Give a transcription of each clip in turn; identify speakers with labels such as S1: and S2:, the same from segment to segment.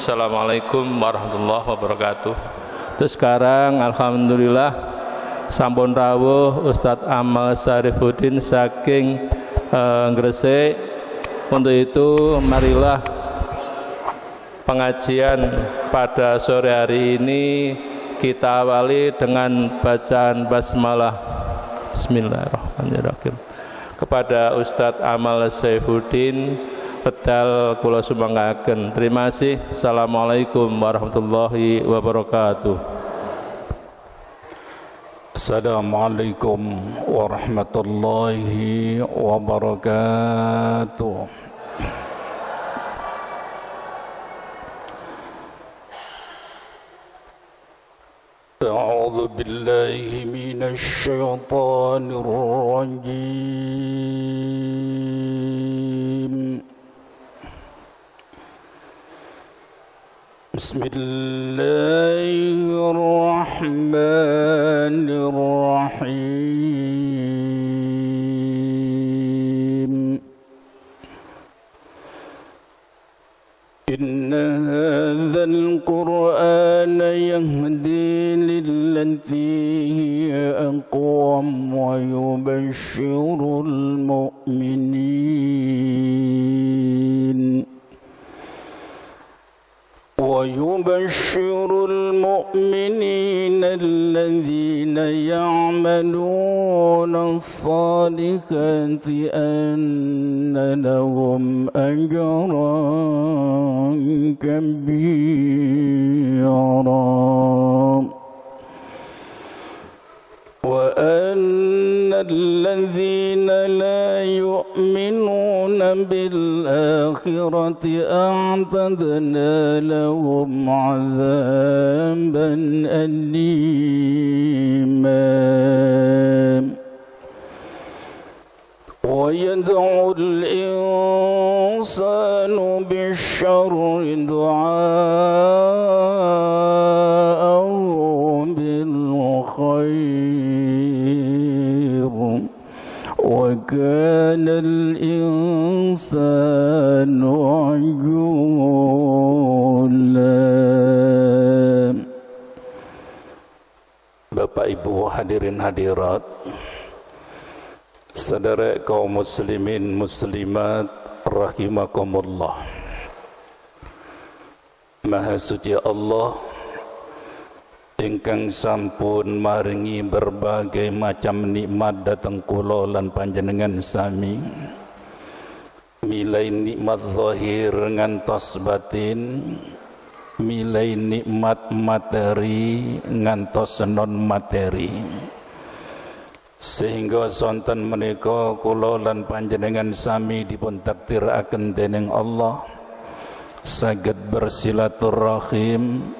S1: Assalamualaikum warahmatullahi wabarakatuh. Terus sekarang alhamdulillah sampun rawuh Ustadz Amal Syarifuddin saking Gresik. Untuk itu marilah pengajian pada sore hari ini kita awali dengan bacaan basmalah. Bismillahirrahmanirrahim. Kepada Ustadz Amal Syarifuddin pedal kula sumanggaken. Terima kasih. Assalamualaikum warahmatullahi wabarakatuh.
S2: Assalamualaikum warahmatullahi wabarakatuh. A'udzu billahi minasy syaithanir rajim. Bismillahirrahmanirrahim. Inna hadzal Qur'ana yahdi lillati hiya aqwam wa yubashshirul mu'minin الذين يعملون الصالحات أن لهم أجرا كبيرا وأن الذين لا يؤمنون بالآخرة أعتدنا لهم عذابا أليما ويدعو الإنسان بالشر دعاءه بالخير وكان الإنسان عجولا. Bapak Ibu hadirin hadirat, saudara kaum muslimin muslimat rahimakumullah. Maha suci Allah ingkang sampun maringi berbagai macam nikmat datang kula lan panjenengan sami, milai nikmat zahir ngantos batin, milai nikmat materi ngantos non materi, sehingga sonten menika kula lan panjenengan sami dipun takdiraken dening Allah saged bersilaturahim,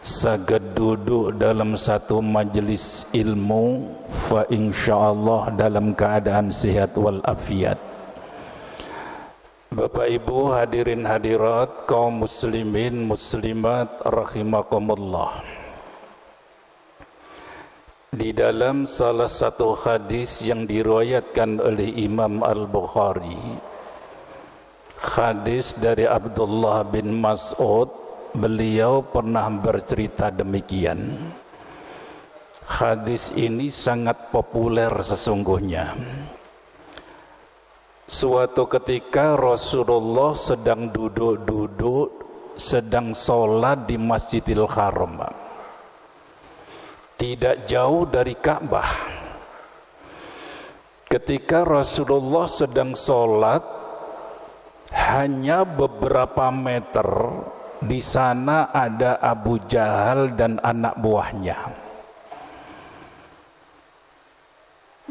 S2: saged duduk dalam satu majelis ilmu, fa insyaallah dalam keadaan sehat wal afiat. Bapak Ibu hadirin hadirat kaum muslimin muslimat rahimakumullah. Di dalam salah satu hadis yang diriwayatkan oleh Imam Al-Bukhari, hadis dari Abdullah bin Mas'ud, beliau pernah bercerita demikian. Hadis ini sangat populer sesungguhnya. Suatu ketika Rasulullah sedang duduk-duduk, sedang sholat di Masjidil Haram, tidak jauh dari Ka'bah. Ketika Rasulullah sedang sholat, hanya beberapa meter di sana ada Abu Jahal dan anak buahnya.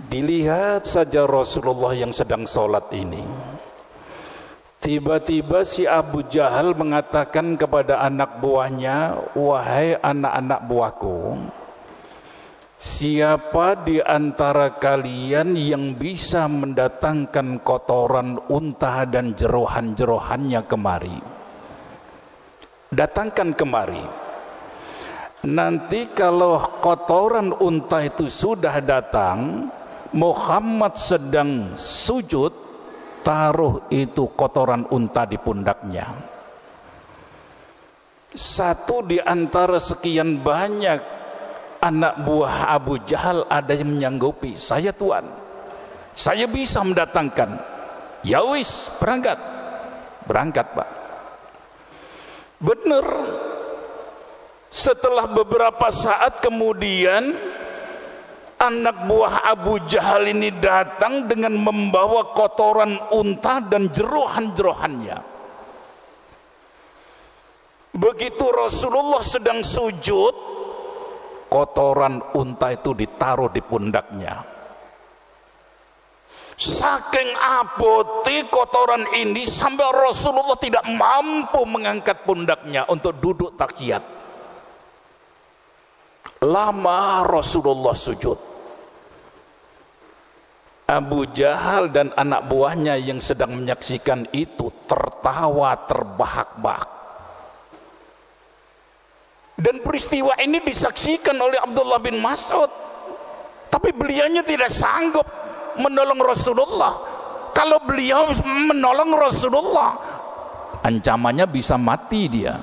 S2: Dilihat saja Rasulullah yang sedang sholat ini. Tiba-tiba si Abu Jahal mengatakan kepada anak buahnya, "Wahai anak-anak buahku, siapa di antara kalian yang bisa mendatangkan kotoran unta dan jerohan-jerohannya kemari? Datangkan kemari. Nanti kalau kotoran unta itu sudah datang, Muhammad sedang sujud, taruh itu kotoran unta di pundaknya." Satu di antara sekian banyak anak buah Abu Jahal ada yang menyanggupi, saya tuan, saya bisa mendatangkan. Ya wis, berangkat Pak. Benar. Setelah beberapa saat kemudian, anak buah Abu Jahal ini datang dengan membawa kotoran unta dan jerohan-jerohannya. Begitu Rasulullah sedang sujud, kotoran unta itu ditaruh di pundaknya. Saking abote kotoran ini sampai Rasulullah tidak mampu mengangkat pundaknya untuk duduk tahiyat. Lama Rasulullah sujud. Abu Jahal dan anak buahnya yang sedang menyaksikan itu tertawa terbahak-bahak. Dan peristiwa ini disaksikan oleh Abdullah bin Mas'ud. Tapi beliaunya tidak sanggup menolong Rasulullah. Kalau beliau menolong Rasulullah, ancamannya bisa mati dia.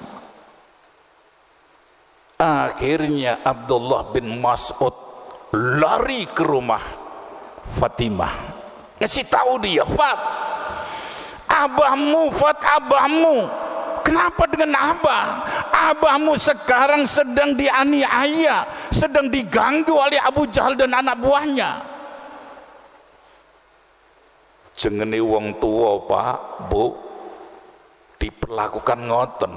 S2: Akhirnya Abdullah bin Mas'ud lari ke rumah Fatimah, ngasih tahu dia, Fat, abahmu, kenapa dengan abah? Abahmu sekarang sedang dianiaya, sedang diganggu oleh Abu Jahal dan anak buahnya. Jengene wong tua Pak, Bu, diperlakukan ngoten.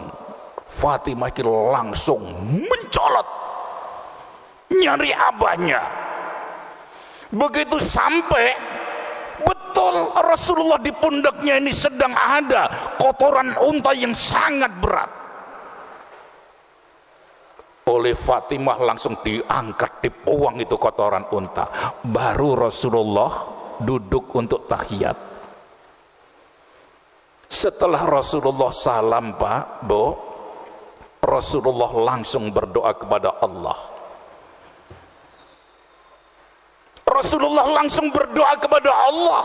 S2: Fatimah langsung mencolot nyari abahnya. Begitu sampai, betul Rasulullah di pundaknya ini sedang ada kotoran unta yang sangat berat. Oleh Fatimah langsung diangkat, dibuang itu kotoran unta. Baru Rasulullah duduk untuk tahiyat. Setelah Rasulullah salam Pak, Bu, Rasulullah langsung berdoa kepada Allah. Rasulullah langsung berdoa kepada Allah.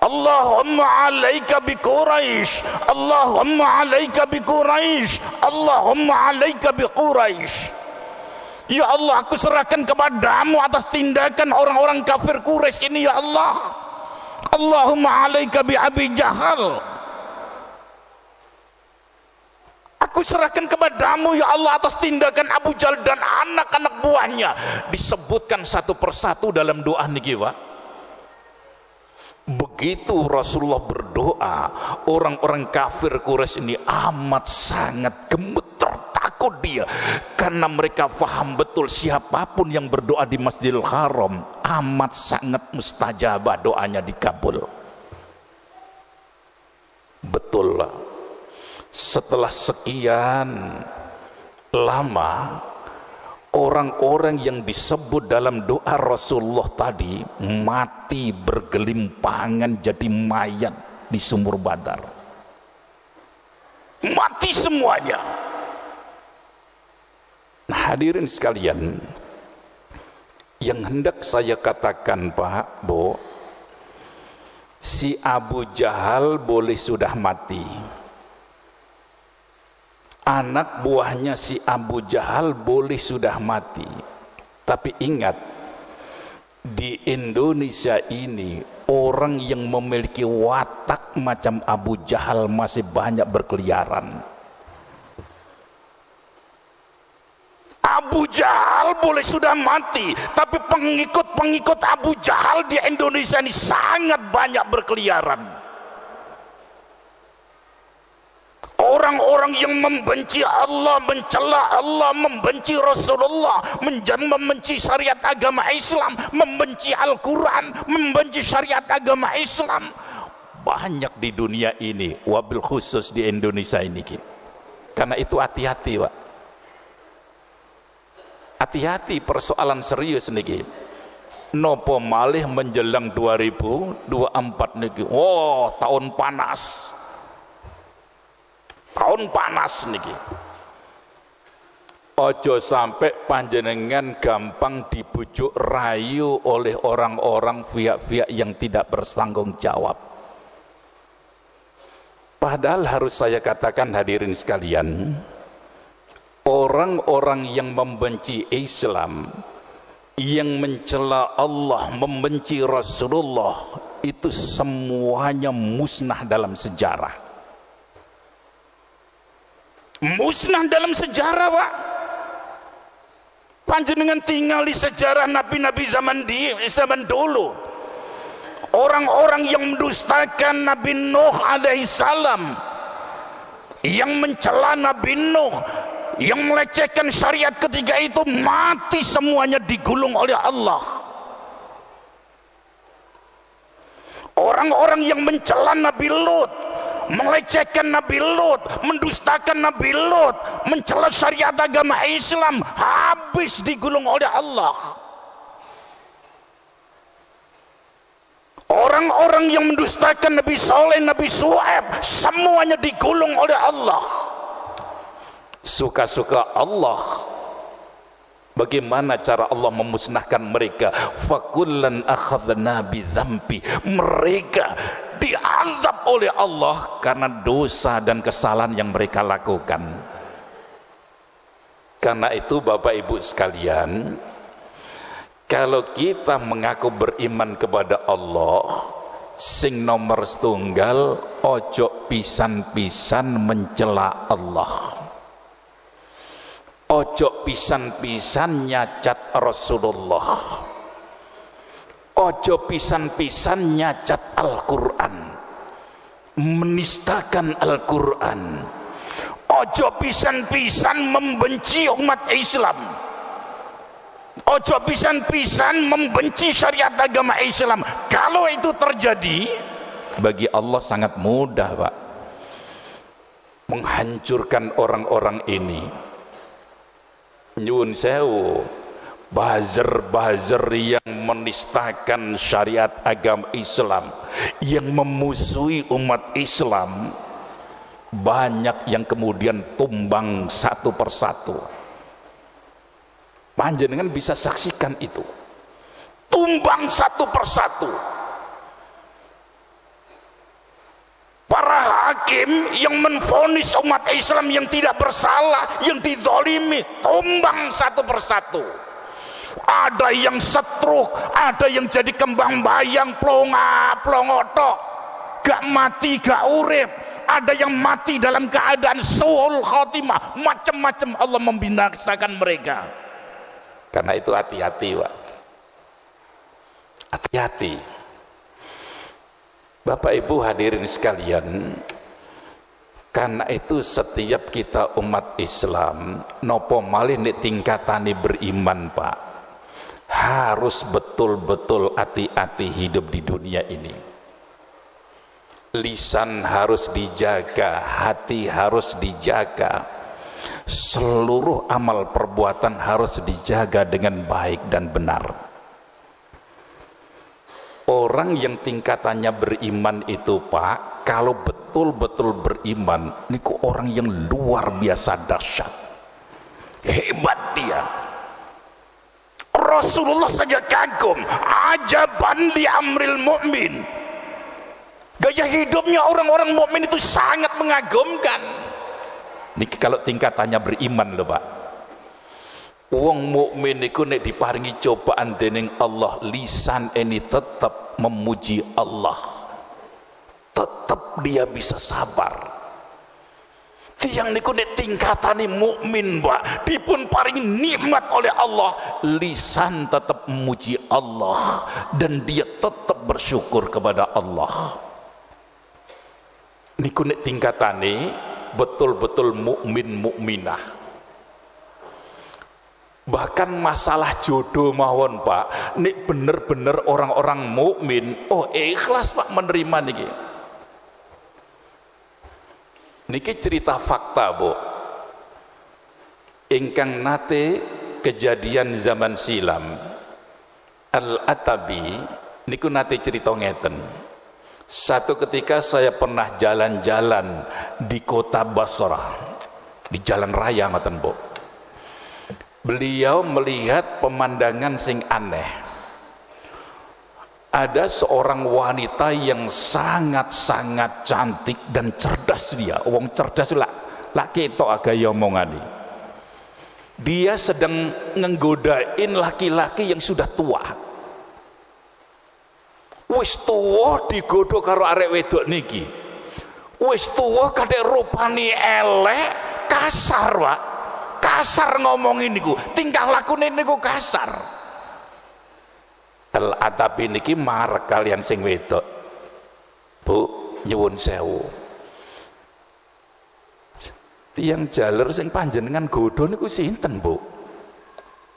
S2: Allahumma alaika bi Quraisy, Allahumma alaika bi Quraisy, Allahumma alaika bi Quraisy. Ya Allah, aku serahkan kepadamu atas tindakan orang-orang kafir Quraisy ini ya Allah. Allahumma alaika bi Abi Jahal. Aku serahkan kepadamu ya Allah atas tindakan Abu Jahal dan anak-anak buahnya. Disebutkan satu persatu dalam doa niki Pak. Begitu Rasulullah berdoa, orang-orang kafir Quraisy ini amat sangat gemeter, takut dia, karena mereka faham betul siapapun yang berdoa di Masjidil Haram amat sangat mustajabah doanya dikabul. Betul lah. Setelah sekian lama, orang-orang yang disebut dalam doa Rasulullah tadi mati bergelimpangan jadi mayat di sumur Badar. Mati semuanya. Nah, hadirin sekalian, yang hendak saya katakan Pak, Bu, si Abu Jahal boleh sudah mati, anak buahnya si Abu Jahal boleh sudah mati, tapi ingat, di Indonesia ini orang yang memiliki watak macam Abu Jahal masih banyak berkeliaran. Abu Jahal boleh sudah mati, tapi pengikut-pengikut Abu Jahal di Indonesia ini sangat banyak berkeliaran. Orang-orang yang membenci Allah, mencela Allah, membenci Rasulullah, membenci syariat agama Islam, membenci Al-Quran, membenci syariat agama Islam, banyak di dunia ini, wabil khusus di Indonesia ini. Karena itu hati-hati Pak, hati-hati, persoalan serius niki. Nopo malih menjelang 2024 niki, oh tahun panas, tahun panas niki. Ojo sampai panjenengan gampang dibujuk rayu oleh orang-orang pihak-pihak yang tidak bertanggung jawab. Padahal harus saya katakan hadirin sekalian, orang-orang yang membenci Islam, yang mencela Allah, membenci Rasulullah, itu semuanya musnah dalam sejarah. Musnah dalam sejarah, Pak. Panjenengan tinggal di sejarah nabi-nabi zaman dulu. Orang-orang yang mendustakan Nabi Nuh alaihissalam, yang mencela Nabi Nuh, yang melecehkan syariat ketiga itu mati semuanya, digulung oleh Allah. Orang-orang yang mencela Nabi Lut, melecehkan Nabi Lut, mendustakan Nabi Lut, mencela syariat agama Islam, habis digulung oleh Allah. Orang-orang yang mendustakan Nabi Saleh, Nabi Shu'aib, semuanya digulung oleh Allah. Suka-suka Allah. Bagaimana cara Allah memusnahkan mereka? Fakullan akhadna bidzambi. Mereka diazab oleh Allah karena dosa dan kesalahan yang mereka lakukan. Karena itu Bapak Ibu sekalian, kalau kita mengaku beriman kepada Allah, sing nomor setunggal, ojo pisan-pisan mencela Allah, ojo pisan-pisan nyacat Rasulullah, ojo pisan-pisan nyacat Al-Quran, menistakan Al-Quran, ojo pisan-pisan membenci umat Islam, ojo pisan-pisan membenci syariat agama Islam. Kalau itu terjadi, bagi Allah sangat mudah, Pak, menghancurkan orang-orang ini. Nyun sewu, buzzer-buzzer yang menistakan syariat agama Islam, yang memusuhi umat Islam, banyak yang kemudian tumbang satu persatu. Panjenengan bisa saksikan itu, tumbang satu persatu. Para hakim yang menvonis umat Islam yang tidak bersalah, yang dizalimi, tumbang satu persatu. Ada yang setruk, ada yang jadi kembang bayang, plongotok, gak mati gak urip, ada yang mati dalam keadaan suul khotimah, macam-macam Allah membinasakan mereka. Karena itu hati-hati, Pak, hati-hati. Bapak Ibu hadirin sekalian, karena itu setiap kita umat Islam nopo malih nek tingkatane beriman, Pak, harus betul-betul hati-hati hidup di dunia ini. Lisan harus dijaga, hati harus dijaga, seluruh amal perbuatan harus dijaga dengan baik dan benar. Orang yang tingkatannya beriman itu, Pak, kalau betul-betul beriman, niku orang yang luar biasa dahsyat, hebat dia. Rasulullah saja kagum, ajaban li amril mu'min. Gaya hidupnya orang-orang mukmin itu sangat mengagumkan. Niki kalau tingkatannya beriman loh, Pak. Wong mukmin niku nek diparingi cobaan dening Allah, lisan ini tetap memuji Allah, tetap dia bisa sabar. Tiang niku nek tingkatane mukmin, Pak, dipun paringi nikmat oleh Allah, lisan tetap memuji Allah dan dia tetap bersyukur kepada Allah. Niku nek tingkatane betul-betul mukmin mukminah. Bahkan masalah jodoh mawon, Pak, nek bener-bener orang-orang mukmin, oh ikhlas, Pak, menerima niki. Niki cerita fakta, Bu, ingkang nate kejadian zaman silam. Al-Atabi niku nate cerita ngeten. Satu ketika saya pernah jalan-jalan di kota Basrah, di jalan raya ngoten, Bu. Beliau melihat pemandangan sing aneh. Ada seorang wanita yang sangat-sangat cantik dan cerdas dia. Wong cerdas lah ketok agak omongane. dia sedang nggodain laki-laki yang sudah tua. Wis tuwa digodho karo arek wedok niki. Wis tuwa kadek rupane elek, kasar, Pak. Kasar ngomongin niku, tingkah lakune niku kasar. Tapi niki marek kalian sing wedok. Bu, nyuwun sewu. Tiang jaler sing panjenengan godho niku sinten, Bu?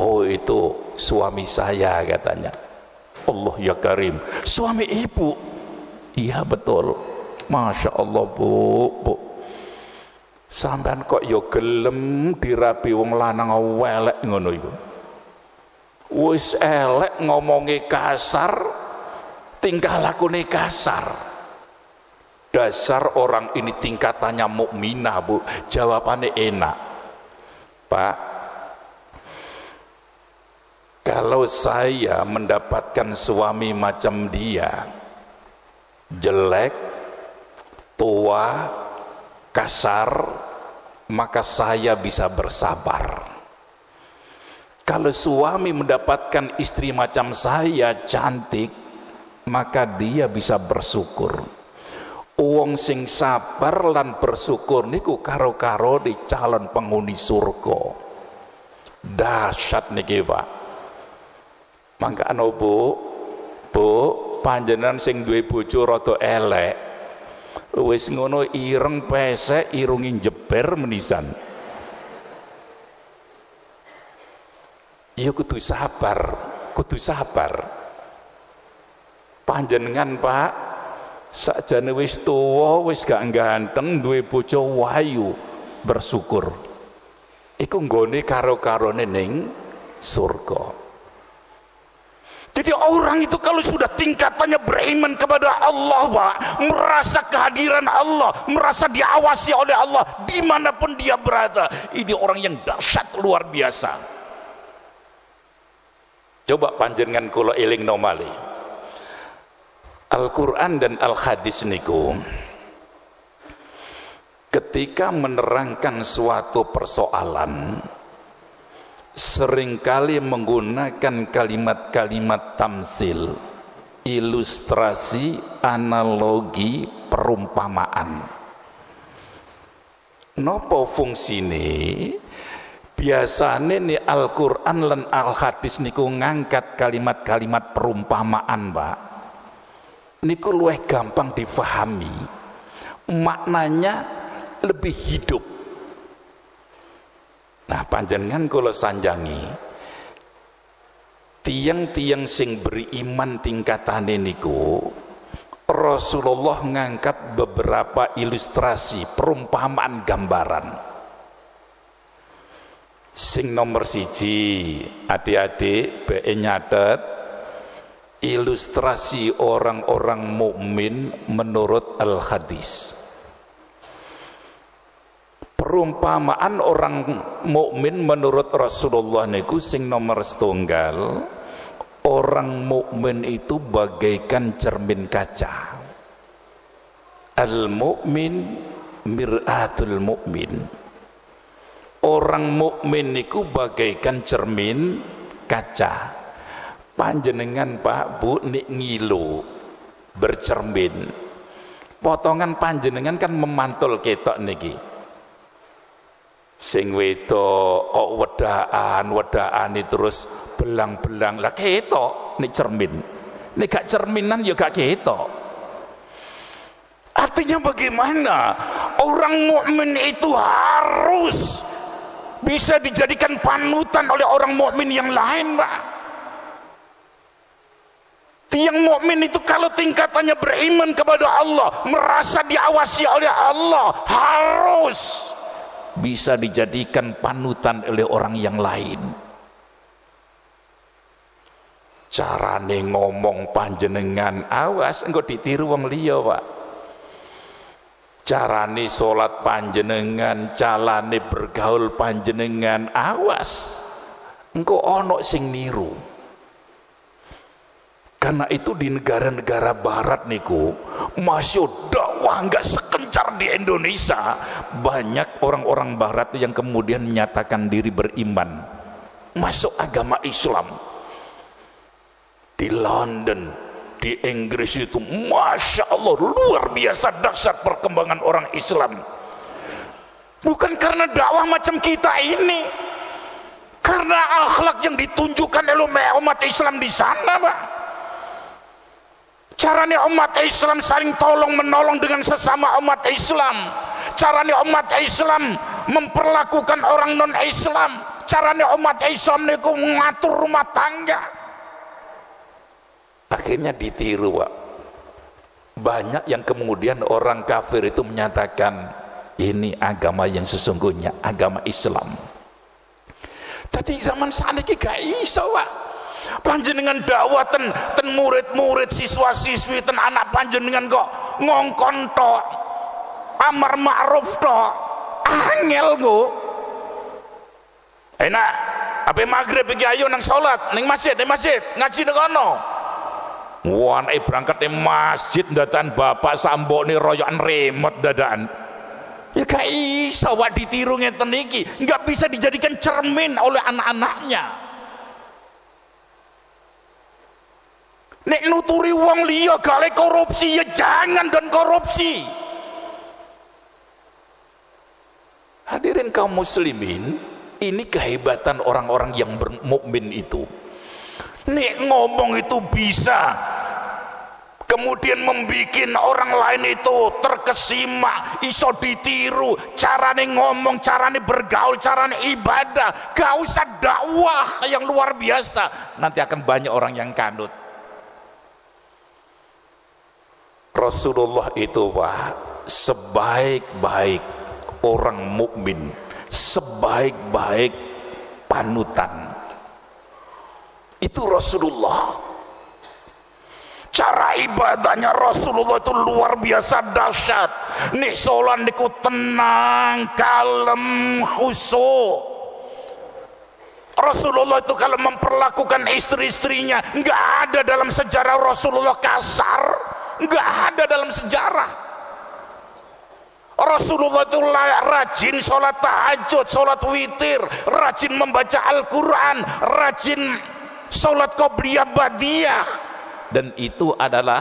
S2: Oh, itu suami saya katanya. Allah ya Karim, suami ibu. Iya betul. Masya Allah, Bu. Sampean kok yo gelem dirapi wong lanang welek ngono iku. Wis elek ngomongi kasar, tingkah lakune kasar. Dasar orang ini tingkatannya mukminah, Bu. Jawabannya enak. Pak, kalau saya mendapatkan suami macam dia, jelek, tua, kasar, maka saya bisa bersabar. Kalau suami mendapatkan istri macam saya, cantik, maka dia bisa bersyukur. Wong sing sabar lan bersyukur niku karo-karo di calon penghuni surga. Dahsyat niki, Pak. Mangkane Bu, panjenengan sing duwe bojo rada elek, wis ngono ireng pesek irungi jeber menisan. Ya kudu sabar. Panjenengan, Pak, sakjane wis tuwa, wis gak ganteng, duwe bojo wayu, bersyukur. Iku nggone karo-karone ning surga. Jadi orang itu kalau sudah tingkatannya beriman kepada Allah, Pak, merasa kehadiran Allah, merasa diawasi oleh Allah dimanapun dia berada, ini orang yang dahsyat luar biasa. Coba panjenengan kula eling nomali Al-Quran dan Al-Hadis niku ketika menerangkan suatu persoalan seringkali menggunakan kalimat-kalimat tamsil, ilustrasi, analogi, perumpamaan. Nopo fungsine? Biasane nih Al-Quran lan Al-Hadis niku ngangkat kalimat-kalimat perumpamaan, Pak. Niku luwih gampang difahami, maknanya lebih hidup. Nah, panjenengan kula sanjangi tiang-tiang sing beriman tingkatane niku Rasulullah ngangkat beberapa ilustrasi, perumpamaan, gambaran. Sing nomor siji, adik-adik be nyatet ilustrasi orang-orang mukmin menurut Al-Hadis. Perumpamaan orang mukmin menurut Rasulullah niku sing nomor setunggal, orang mukmin itu bagaikan cermin kaca. Al-mukmin mir'atul mukmin. Orang mukmin niku bagaikan cermin kaca. Panjenengan, Pak, Bu, nik ngilu bercermin, potongan panjenengan kan memantul ketok niki. Sing wedok wedaan terus belang-belang lah ketok nik cermin. Nek gak cerminan ya gak ketok. Artinya bagaimana? Orang mukmin itu harus bisa dijadikan panutan oleh orang mukmin yang lain, Pak. Tiang mukmin itu kalau tingkatannya beriman kepada Allah, merasa diawasi oleh Allah, harus bisa dijadikan panutan oleh orang yang lain. Carane ngomong panjenengan awas engko ditiru wong liya, Pak. Carane salat panjenengan, calane bergaul panjenengan, awas engko ana sing niru. Karena itu di negara-negara barat niku masih dakwah nggak sekencar di Indonesia. Banyak orang-orang barat yang kemudian menyatakan diri beriman, masuk agama Islam. Di London, di Inggris itu Masya Allah luar biasa dahsyat perkembangan orang Islam. Bukan karena dakwah macam kita ini, karena akhlak yang ditunjukkan oleh umat Islam di sana, Pak. Caranya umat Islam saling tolong menolong dengan sesama umat Islam. Caranya umat Islam memperlakukan orang non Islam. Caranya umat Islam itu mengatur rumah tangga. Akhirnya ditiru, Pak. Banyak yang kemudian orang kafir itu menyatakan ini agama yang sesungguhnya, agama Islam. Tapi zaman saat ini gak iso, Pak. Panjenengan dakwah ten murid-murid, siswa-siswi, ten anak panjenengan kok ngongkon tok, amar ma'ruf tok, angel go. Enak, apa maghrib iki ayo nang salat, ning masjid, ngaji nang kono. Wan berangkat ning masjid dadakan bapak sambone royokan remote dadakan. Ya gak iso wak ditiru ngeten iki, enggak bisa dijadikan cermin oleh anak-anaknya. Nek nuturi wong liya gale korupsi, ya jangan dan korupsi. Hadirin kaum muslimin, ini kehebatan orang-orang yang bermukmin itu. Nek ngomong itu bisa kemudian membikin orang lain itu terkesima, iso ditiru, carane ngomong, carane bergaul, carane ibadah, gak usah dakwah yang luar biasa, nanti akan banyak orang yang kanut. Rasulullah itu, Pak, sebaik-baik orang mukmin, sebaik-baik panutan itu Rasulullah. Cara ibadahnya Rasulullah itu luar biasa dahsyat. Nih sholat niku tenang, kalem, khusyuk. Rasulullah itu kalau memperlakukan istri-istrinya, nggak ada dalam sejarah Rasulullah kasar. Enggak ada dalam sejarah. Rasulullah itu rajin sholat tahajud, sholat witir, rajin membaca Al-Quran, rajin sholat qobliyah badiyah, dan itu adalah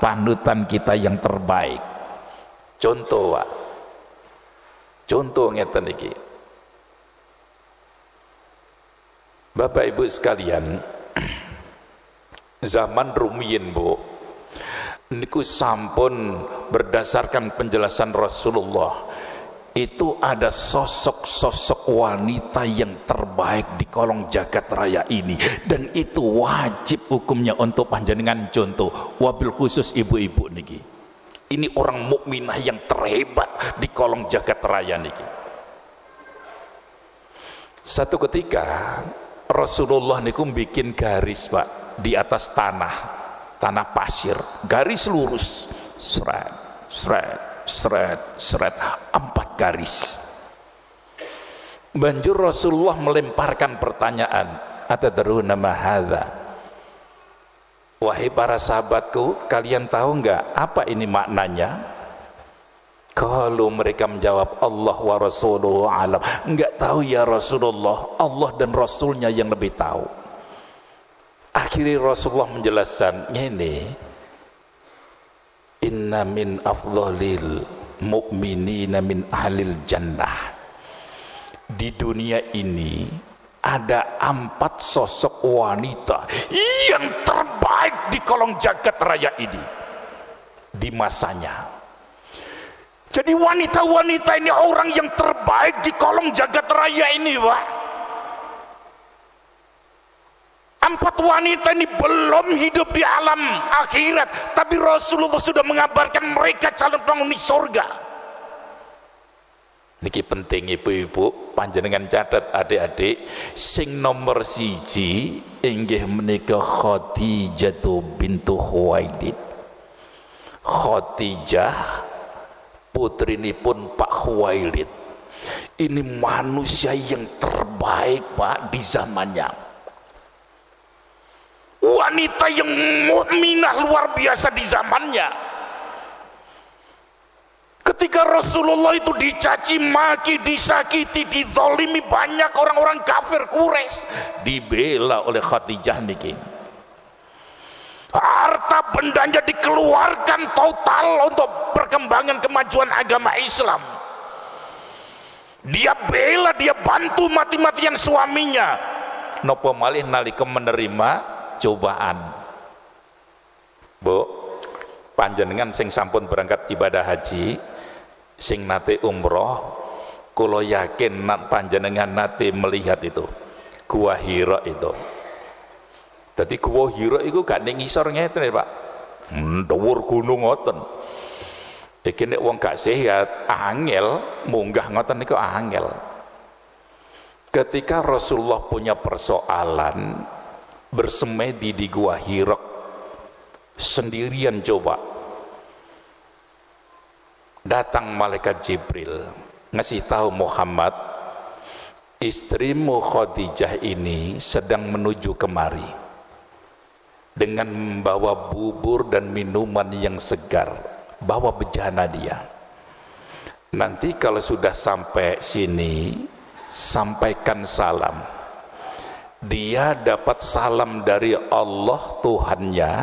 S2: panutan kita yang terbaik. Contoh, Pak, contoh ngeten iki, Bapak Ibu sekalian, zaman rumiyin, Bu, niku sampun berdasarkan penjelasan Rasulullah itu ada sosok-sosok wanita yang terbaik di kolong jagat raya ini, dan itu wajib hukumnya untuk panjenengan contoh, wabil khusus ibu-ibu niki. Ini orang mukminah yang terhebat di kolong jagat raya niki. Satu ketika Rasulullah niku bikin garis, Pak, di atas tanah pasir, garis lurus, seret, 4 garis. Banjur Rasulullah melemparkan pertanyaan, atadruna ma hadza? Wahai para sahabatku, kalian tahu enggak apa ini maknanya? Kalau mereka menjawab Allah wa rasuluhu alam, enggak tahu ya Rasulullah, Allah dan Rasulnya yang lebih tahu. Akhirnya Rasulullah menjelaskan ini, inna min afdhalil mu'minina min ahlil jannah. Di dunia ini ada 4 sosok wanita yang terbaik di kolong jagat raya ini di masanya. Jadi wanita-wanita ini orang yang terbaik di kolong jagat raya ini, Pak. 4 wanita ini belum hidup di alam akhirat, tapi Rasulullah sudah mengabarkan mereka calon penghuni surga. Niki penting ibu-ibu, panjenengan catat adik-adik, sing nomor 1 inggih menika Khadijah bintu Khuwailid. Khadijah putrinipun Pak Khuwailid. Ini manusia yang terbaik, Pak, di zamannya. wanita yang mukminah luar biasa di zamannya. Ketika Rasulullah itu dicaci maki, disakiti, dizalimi banyak orang-orang kafir Quraisy, dibela oleh Khadijah niki. Harta bendanya dikeluarkan total untuk perkembangan kemajuan agama Islam. Dia bela, dia bantu mati-matian suaminya. Napa malih nalika menerima cobaan. Bu, panjenengan sing sampun berangkat ibadah haji, sing nate umroh, kula yakin panjenengan nate melihat itu Gua Hira itu. Jadi Gua Hira itu gak ning ngisor ngeten Pak. Dhuwur gunung ngoten. Iki nek wong gak sehat, angel munggah ngoten niku angel. Ketika Rasulullah punya persoalan bersemedi di Gua Hira sendirian, coba datang malaikat Jibril ngasih tahu Muhammad, istrimu Khadijah ini sedang menuju kemari dengan membawa bubur dan minuman yang segar, bawa bejana dia. Nanti kalau sudah sampai sini, sampaikan salam. Dia dapat salam dari Allah Tuhannya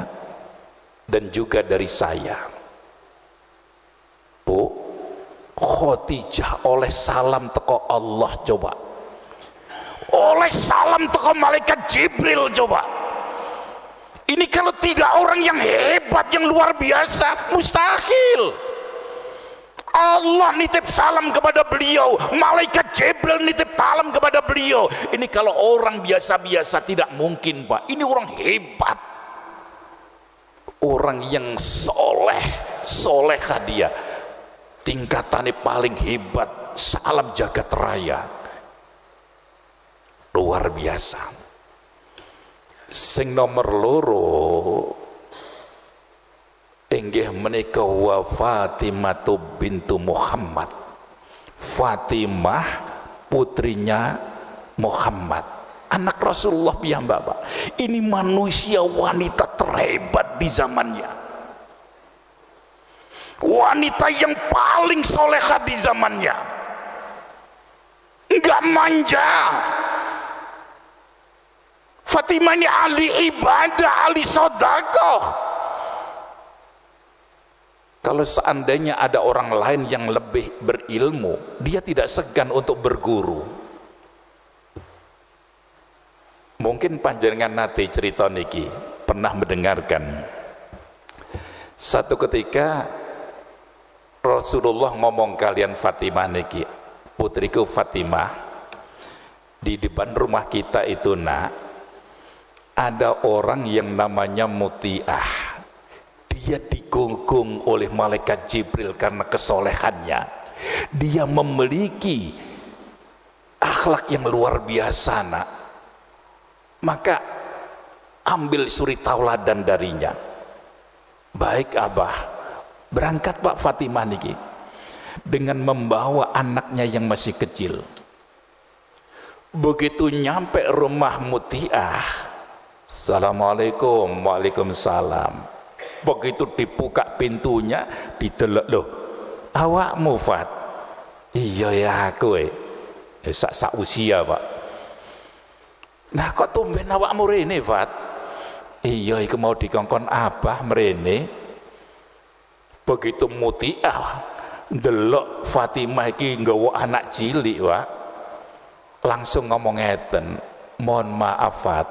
S2: dan juga dari saya. Bu, Khadijah oleh salam teko Allah, coba. Oleh salam teko malaikat Jibril, coba. Ini kalau tidak orang yang hebat, yang luar biasa, mustahil. Allah nitip salam kepada beliau, malaikat Jibril nitip salam kepada beliau. Ini kalau orang biasa-biasa tidak mungkin, Pak. Ini orang hebat, orang yang solehah dia, tingkatannya paling hebat, salam jagat raya, luar biasa. Sing nomor loro inggih menika wa Fatimah bintu Muhammad. Fatimah putrinya Muhammad, anak Rasulullah piyambak, Pak. Ini manusia wanita terhebat di zamannya, wanita yang paling solehah di zamannya, enggak manja. Fatimah ini ahli ibadah, ahli sedekah. Kalau seandainya ada orang lain yang lebih berilmu, dia tidak segan untuk berguru. Mungkin panjenengan nate cerita niki pernah mendengarkan. Satu ketika Rasulullah ngomong kalian Fatimah niki, putriku Fatimah, di depan rumah kita itu nak, ada orang yang namanya Mutiah. Dia digonggong oleh malaikat Jibril karena kesolehannya. Dia memiliki akhlak yang luar biasa nak. Maka ambil suri tauladan darinya. Baik Abah, berangkat Pak Fatimah niki dengan membawa anaknya yang masih kecil. Begitu nyampe rumah Mutiah, Assalamualaikum, waalaikumsalam. Begitu dibuka pintunya, didelok, loh, awakmu Fat? Iya ya aku sak usia Pak. Nah kok tumben awakmu rene Fat? Iya iku mau dikongkon Abah mrene. Begitu Mutiah ndelok Fatimah iki nggawa anak cilik, Pak, langsung ngomong ngeten, mohon maaf Fat,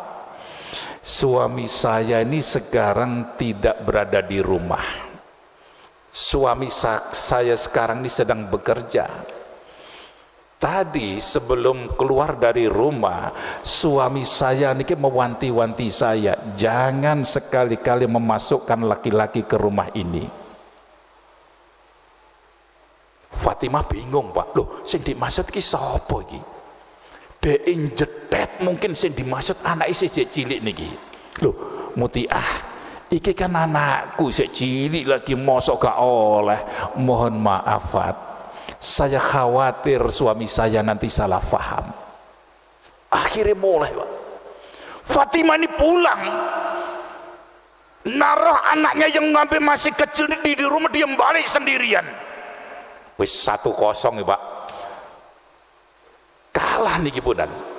S2: suami saya ini sekarang tidak berada di rumah. Suami saya sekarang ini sedang bekerja. Tadi sebelum keluar dari rumah, suami saya ini mewanti-wanti saya, jangan sekali-kali memasukkan laki-laki ke rumah ini. Fatimah bingung Pak, loh sing dimaksud ki sapa iki? Dek jedet mungkin sing dimaksud anak isih cilik niki. Loh, Mutiah, iki kan anakku sik cilik lagi mosok gak oleh. Mohon maaf Fat, saya khawatir suami saya nanti salah faham. Akhirnya mulai Pak, Fatimah ini pulang naruh anaknya yang masih kecil di rumah, dia balik sendirian. Wis 1-0 ya Pak, kalah niki punan.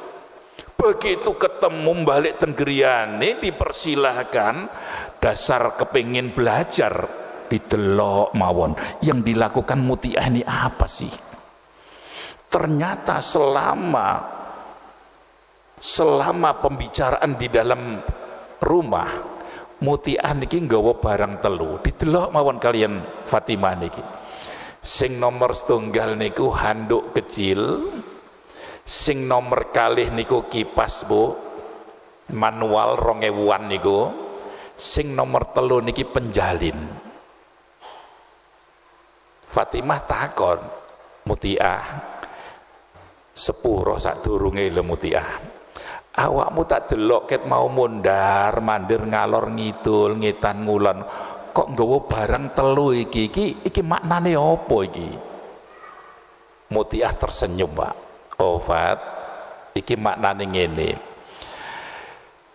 S2: Begitu ketemu balik tenggeriane, dipersilahkan, dasar kepingin belajar, didelok mawon yang dilakukan Mutiah ini apa sih. Ternyata selama pembicaraan di dalam rumah, Mutiah niki nggawa barang telu, didelok mawon kalian Fatimah niki. Sing nomor setunggal niku handuk kecil, sing nomor kalih niku kipas Bu, manual 2000-an niku, sing nomor telu niki penjalin. Fatimah takon, Mutiah, sepuro sadurunge lho Mutiah, awakmu tak delok ket mau mondar mandir ngalor ngidul ngetan ngulon, kok nggawa barang telu iki maknane apa iki? Mutiah tersenyum Pak. Oh Fat, iki maknane ngene,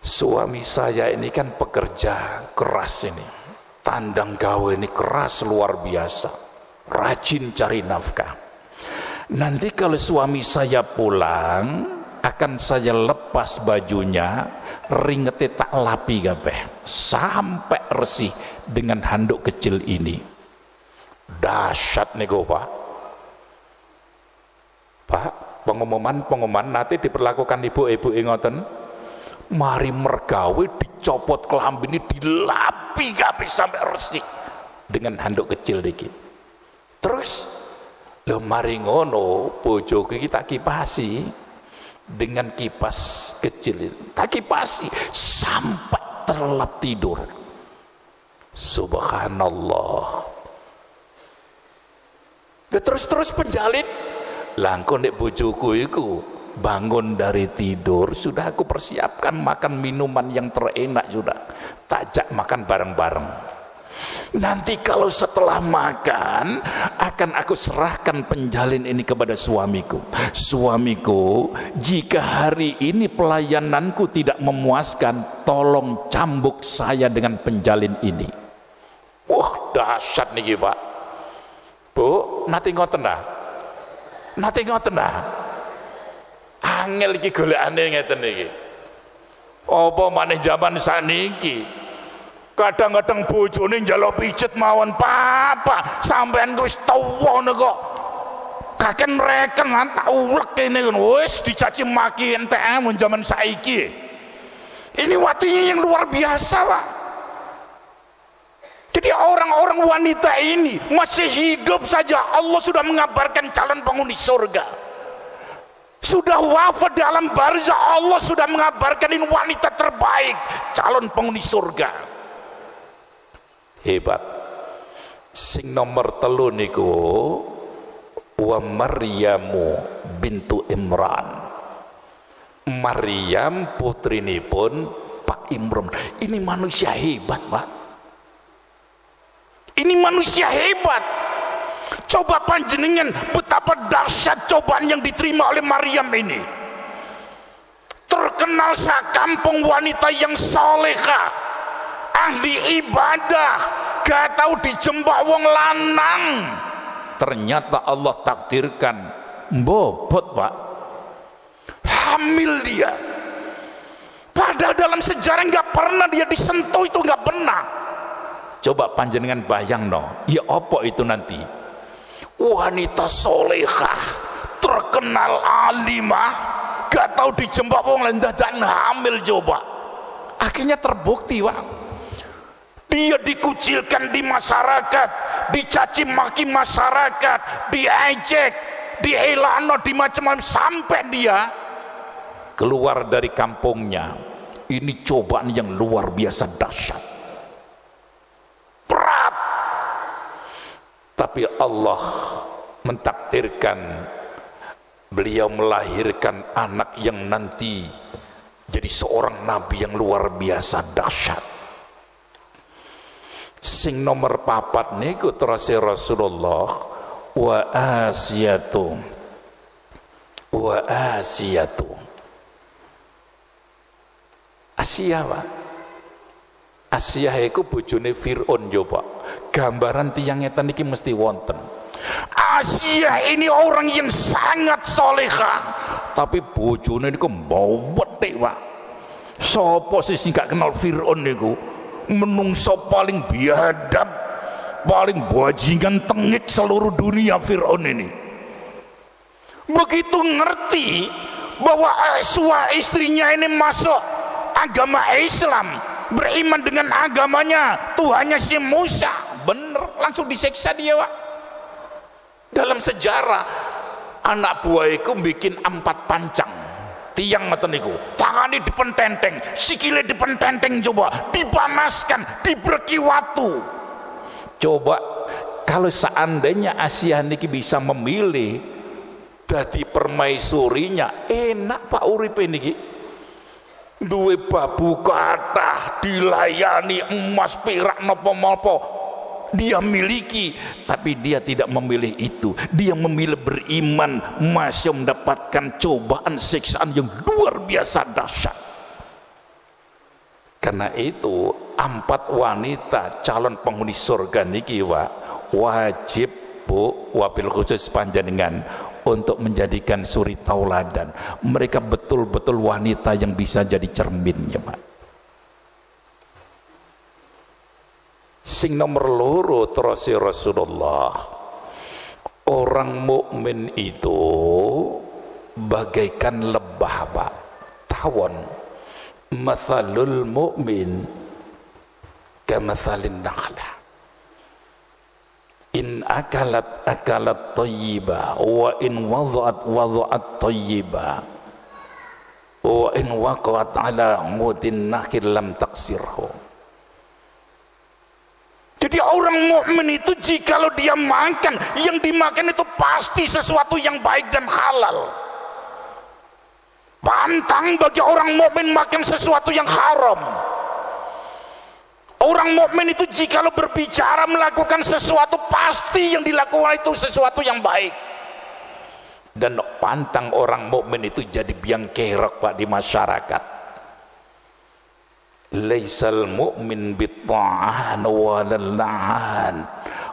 S2: suami saya ini kan pekerja keras ini, tandang gawe ini keras luar biasa, rajin cari nafkah. Nanti kalau suami saya pulang, akan saya lepas bajunya, ringete tak lapi kabeh sampai resih dengan handuk kecil ini. Dahsyat nego Pak, pengumuman nanti diperlakukan ibu-ibu ngoten, mari mergawe dicopot kelambi ini, dilapi kabeh sampai resik dengan handuk kecil dikit. Terus lho mari ngono bojoku iki tak kipasi dengan kipas kecil, tak kipasi sampai terlelap tidur. Subhanallah. Terus penjalin langkon nek bojoku iku bangun dari tidur, sudah aku persiapkan makan minuman yang terenak, sudah tak ajak makan bareng-bareng. Nanti kalau setelah makan akan aku serahkan penjalin ini kepada suamiku. Suamiku, jika hari ini pelayananku tidak memuaskan, tolong cambuk saya dengan penjalin ini. Wah dahsyat nih Pak. Bu, nanti ngoten dah. Angel iki golekane ngeten iki. Apa maneh zaman saniki? Kadang-kadang bojone njaluk pijet mawon papa, sampean wis tuwa kok. Kaken reken lan tak ulek kene wis dicaci maki entek mun zaman saiki. Ini watinya yang luar biasa, Pak. Jadi orang-orang wanita ini masih hidup saja Allah sudah mengabarkan calon penghuni surga. Sudah wafat dalam barzah Allah sudah mengabarkan ini wanita terbaik, calon penghuni surga. Hebat. Sing nomor telu niku wa Maryamu bintu Imran. Maryam putrinipun Pak Imran. Ini manusia hebat, Pak. Ini manusia hebat. Coba panjenengan betapa dahsyat cobaan yang diterima oleh Maryam ini. Terkenal sakampung wanita yang salehah, ahli ibadah, gak tahu dijembak wong lanang. Ternyata Allah takdirkan bobot, Pak. Hamil dia. Padahal dalam sejarah gak pernah dia disentuh, itu gak pernah. Coba panjenengan bayang no, ya apa itu nanti? Wanita solehah, terkenal alimah, gak tahu dijembak wong lanang dan hamil. Coba akhirnya terbukti, Pak. Dia dikucilkan di masyarakat, dicaci maki masyarakat, diejek, dielano, di macam-macam, sampai dia keluar dari kampungnya. Ini cobaan yang luar biasa dahsyat, berat. Tapi Allah mentakdirkan beliau melahirkan anak yang nanti jadi seorang nabi yang luar biasa dahsyat. Sing nomor 4 niku terus Rasulullah wa Asiyatu Asia, Pak. Asiyah iku bojone Fir'aun coba. Gambaran tiyang ngeten iki mesti wonten. Asiyah ini orang yang sangat solehah, tapi bojone niku mbawet Pak. Sapa sih sing gak kenal Fir'aun niku? Menungso paling biadab, paling bajingan tengik seluruh dunia Fir'aun ini. Begitu ngerti bahwa istrinya ini masuk agama Islam, beriman dengan agamanya Tuhannya si Musa, bener langsung diseksa dia Pak. Dalam sejarah anak buahku bikin 4 pancang tiang ngeten niku, tangannya dipententeng, sikile dipententeng, coba dipanaskan, diberki watu. Coba kalau seandainya Asia niki bisa memilih dadi permaisurinya, enak Pak uripe niki. Duwe babu kathah, dilayani emas perak napa-napa dia miliki, tapi dia tidak memilih itu. Dia memilih beriman, masih mendapatkan cobaan siksaan yang luar biasa dahsyat. Karena itu 4 wanita calon penghuni surga niki wajib Bu wabil khusus panjenengan untuk menjadikan suri tauladan. Mereka betul-betul wanita yang bisa jadi cerminnya Pak. Sing nomor loro terus Rasulullah, orang mukmin itu bagaikan lebah Pak, tawon. Mathalul mu'min kamathalin nakhlah, in akalat thayyiba wa in wada'at thayyiba wa in waqa'at ala mudin nakhil lam taksirhu. Jadi orang mukmin itu jikalau dia makan, yang dimakan itu pasti sesuatu yang baik dan halal. Pantang bagi orang mukmin makan sesuatu yang haram. Orang mukmin itu jikalau berbicara melakukan sesuatu, pasti yang dilakukan itu sesuatu yang baik. Dan pantang orang mukmin itu jadi biang kerok Pak di masyarakat. Laisal mu'min bitta'an walal la'an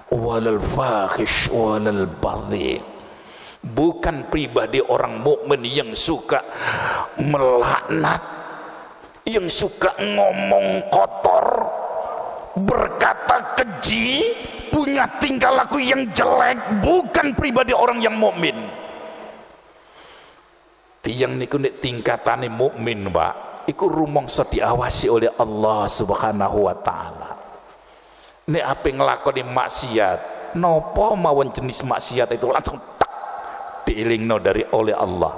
S2: walal fakhish walal badhi. Bukan pribadi orang mukmin yang suka melaknat, yang suka ngomong kotor, berkata keji, punya tingkah laku yang jelek. Bukan pribadi orang yang mukmin. Tiyang niku nek tingkatane mukmin Pak, iku rumangsa diawasi oleh Allah Subhanahu wa taala. Nek ape nglakoni maksiat, napa mawon jenis maksiat itu langsung tak diilingno dari oleh Allah.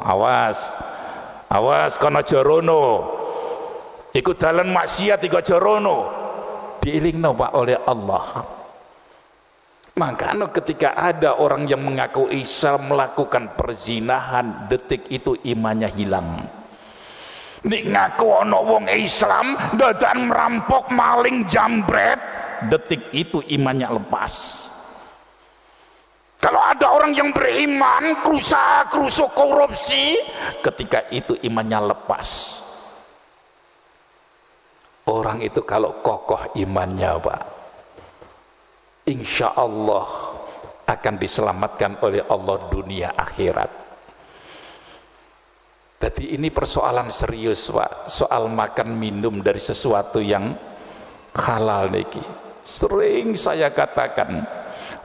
S2: Awas kono jorono. Iku dalan maksiat iku jorono. Diilingno Pak oleh Allah. Makanya ketika ada orang yang mengaku Islam melakukan perzinahan, detik itu imannya hilang. Nek ngaku ana wong Islam dadakan merampok, maling, jambret, detik itu imannya lepas. Kalau ada orang yang beriman kerusak korupsi, ketika itu imannya lepas. Orang itu kalau kokoh imannya Pak, insya Allah akan diselamatkan oleh Allah dunia akhirat. Jadi ini persoalan serius Pak, soal makan minum dari sesuatu yang halal niki. Sering saya katakan,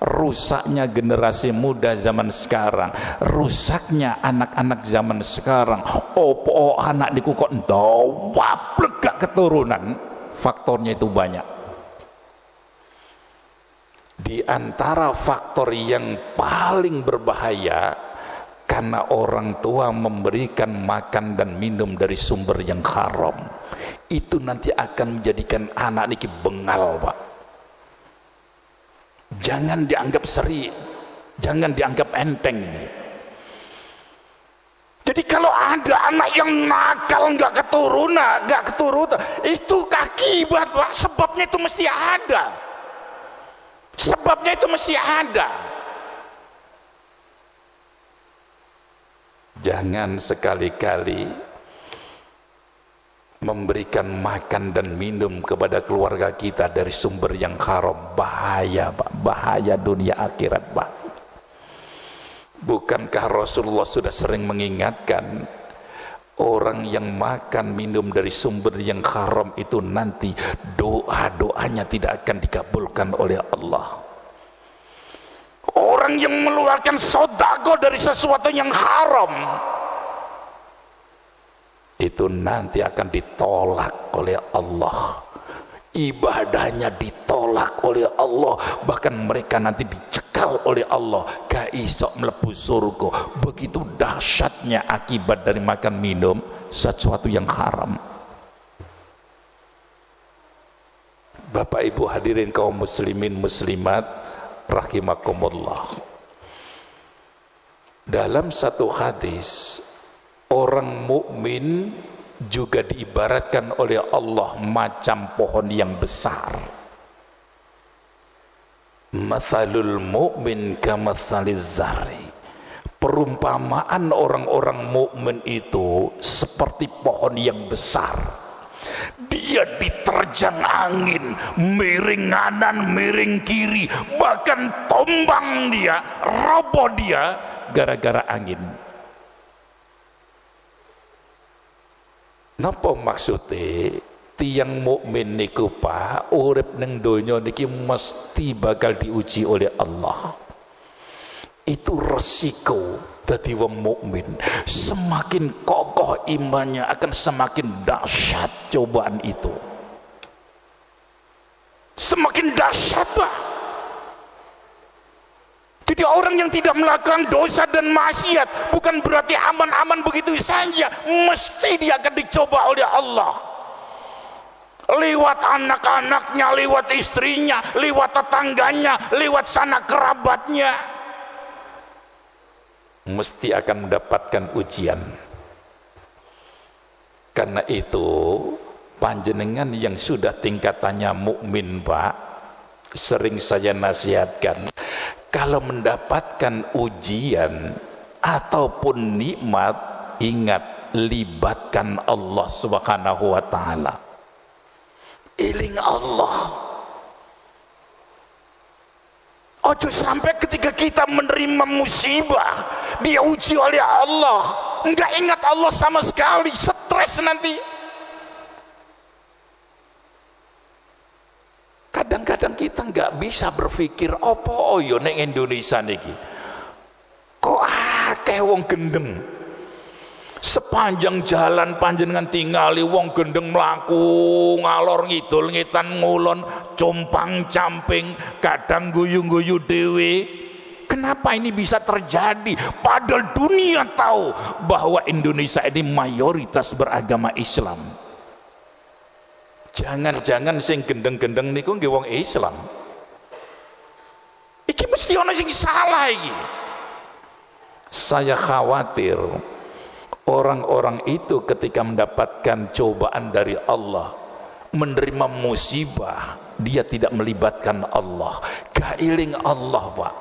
S2: rusaknya generasi muda zaman sekarang, rusaknya anak-anak zaman sekarang. Opo anak niku kok ndawap gak keturunan, faktornya itu banyak. Di antara faktor yang paling berbahaya, karena orang tua memberikan makan dan minum dari sumber yang haram, itu nanti akan menjadikan anak niki bengal Pak. Jangan dianggap seri, jangan dianggap enteng ini. Jadi kalau ada anak yang nakal nggak keturunan, itu akibat Pak. Sebabnya itu mesti ada. Sebabnya itu mesti ada. Jangan sekali-kali memberikan makan dan minum kepada keluarga kita dari sumber yang haram, bahaya Pak, bahaya dunia akhirat Pak. Bukankah Rasulullah sudah sering mengingatkan orang yang makan minum dari sumber yang haram itu nanti doa-doanya tidak akan dikabulkan oleh Allah. Orang yang mengeluarkan sedekah dari sesuatu yang haram itu nanti akan ditolak oleh Allah, ibadahnya ditolak oleh Allah, bahkan mereka nanti dicekal oleh Allah, gak iso mlebu surga. Begitu dahsyatnya akibat dari makan minum sesuatu yang haram. Bapak Ibu hadirin kaum muslimin muslimat rahimakumullah, dalam satu hadis, orang mukmin juga diibaratkan oleh Allah macam pohon yang besar. Mathalul mu'min kamathaliz zari. Perumpamaan orang-orang mukmin itu seperti pohon yang besar. Dia diterjang angin, miring kanan, miring kiri, bahkan tombang dia, roboh dia gara-gara angin. Napa maksudnya? Tiang mukmin niku Pak, urip ning donya niki mesti bakal diuji oleh Allah. Itu resiko dadi wong mukmin. Semakin kokoh imannya akan semakin dahsyat cobaan itu. Semakin dahsyat Pak. Jadi orang yang tidak melakukan dosa dan maksiat bukan berarti aman-aman begitu saja, mesti dia akan dicoba oleh Allah. Lewat anak-anaknya, lewat istrinya, lewat tetangganya, lewat sanak kerabatnya, mesti akan mendapatkan ujian. Karena itu panjenengan yang sudah tingkatannya mukmin Pak, sering saya nasihatkan, kalau mendapatkan ujian ataupun nikmat, ingat, libatkan Allah Subhanahu wa ta'ala. Iling Allah. Ojo sampai ketika kita menerima musibah, dia uji oleh Allah, enggak ingat Allah sama sekali, stres nanti. Kadang-kadang kita nggak bisa berpikir apa yo neng Indonesia niki kok akeh wong gendeng, sepanjang jalan panjenengan tingali wong gendeng mlaku ngalor ngidul ngitan ngulon compang camping, kadang guyu-guyu dewe. Kenapa ini bisa terjadi? Padahal dunia tahu bahwa Indonesia ini mayoritas beragama Islam. Jangan-jangan sing gendeng-gendeng niku nggih wong Islam. Iki mesti ana sing salah iki. Saya khawatir orang-orang itu ketika mendapatkan cobaan dari Allah, menerima musibah, dia tidak melibatkan Allah, gailing Allah Pak.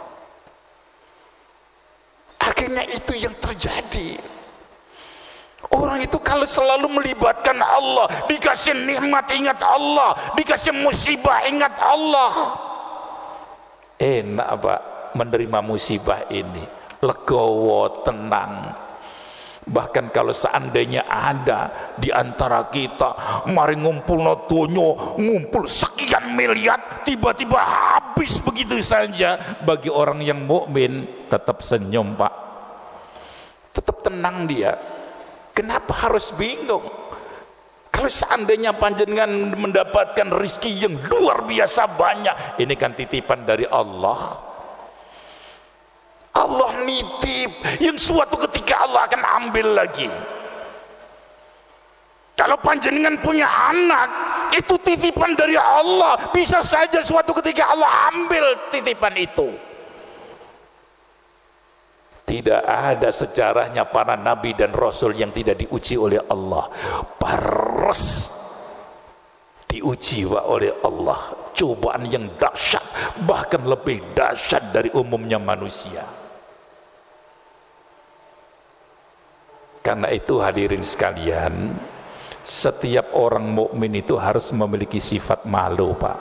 S2: Akhirnya itu yang terjadi. Orang itu kalau selalu melibatkan Allah, dikasih nikmat ingat Allah, dikasih musibah ingat Allah. Enak Pak menerima musibah ini, legowo, tenang. Bahkan kalau seandainya ada di antara kita mari ngumpul donya, ngumpul sekian miliar, tiba-tiba habis begitu saja, bagi orang yang mukmin tetap senyum Pak, tetap tenang dia. Kenapa harus bingung? Kalau seandainya panjenengan mendapatkan rezeki yang luar biasa banyak, ini kan titipan dari Allah. Allah nitip yang suatu ketika Allah akan ambil lagi. Kalau panjenengan punya anak, itu titipan dari Allah, bisa saja suatu ketika Allah ambil titipan itu. Tidak ada sejarahnya para nabi dan rasul yang tidak diuji oleh Allah. Paras diuji oleh Allah, cobaan yang dahsyat, bahkan lebih dahsyat dari umumnya manusia. Karena itu hadirin sekalian, Setiap orang mukmin itu harus memiliki sifat malu, Pak.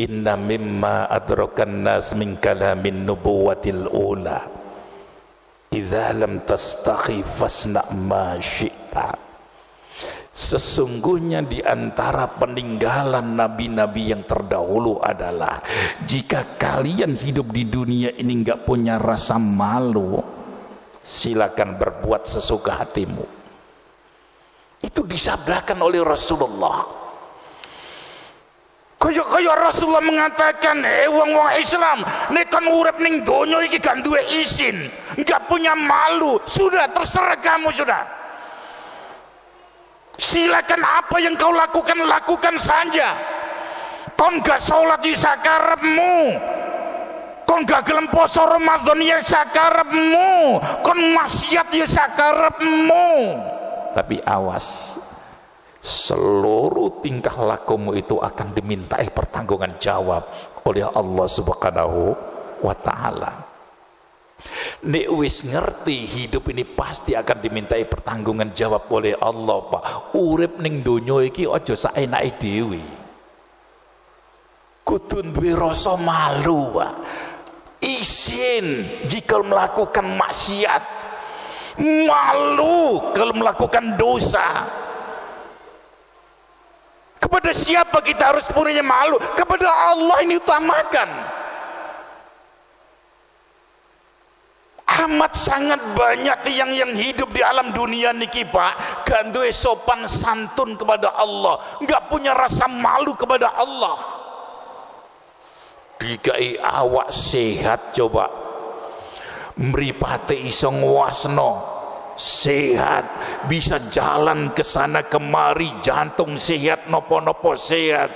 S2: Inna mimma adrakan nas min kalamin nubuwatil ula idza lam tastahi fasna ma syi'ta. Sesungguhnya di antara peninggalan nabi-nabi yang terdahulu adalah jika kalian hidup di dunia ini enggak punya rasa malu, silakan berbuat sesuka hatimu. Itu disabdakan oleh Rasulullah. Kaya Rasulullah mengatakan, wong-wong Islam nek kon urip ning donya iki gak duwe izin, enggak punya malu, sudah terserah kamu sudah. Silakan apa yang kau lakukan, lakukan saja. Kon gak sholat di sakarepmu, kon gak gelem poso Ramadan ya sakarepmu, kon maksiat ya sakarepmu. Tapi awas, seluruh tingkah lakumu itu akan dimintai pertanggungan jawab oleh Allah Subhanahu wa ta'ala. Nek wis ngerti hidup ini pasti akan dimintai pertanggungan jawab oleh Allah, Pak. Urip ning donya iki aja saenake dhewe. Kudu duwe rasa malu, Pak. Izin jika melakukan maksiat, malu kalau melakukan dosa. Kepada siapa kita harus punya malu? Kepada Allah ini utamakan. Amat sangat banyak yang hidup di alam dunia niki, Pak, gak duwe sopan santun kepada Allah, gak punya rasa malu kepada Allah. Dikai awak sehat coba, mripate iso ngwasno, sehat, bisa jalan ke sana kemari, jantung sehat, nopo-nopo sehat.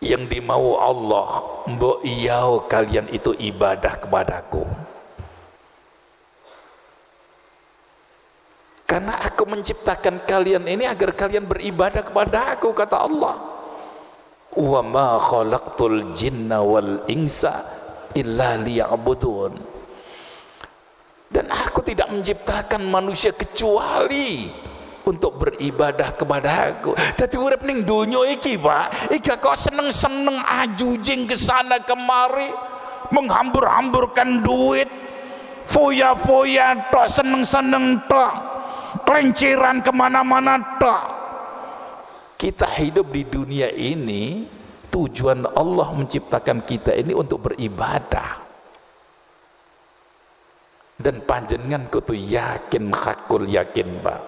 S2: Yang dimau Allah, mbok iyao kalian itu ibadah kepadaku. Karena aku menciptakan kalian ini agar kalian beribadah kepada aku, kata Allah. Wa ma khalaqtul jinna wal insa illa liya'budun. Dan aku tidak menciptakan manusia kecuali untuk beribadah kepada aku. Dadi urip ning donya iki, Pak, iki kok seneng-seneng ajujing ke sana kemari, menghambur-hamburkan duit, foya-foya tok, seneng-seneng tok, kelenceran kemana-mana tak. Kita hidup di dunia ini, tujuan Allah menciptakan kita ini untuk beribadah. Dan panjenengan kudu yakin, hakul yakin, Pak,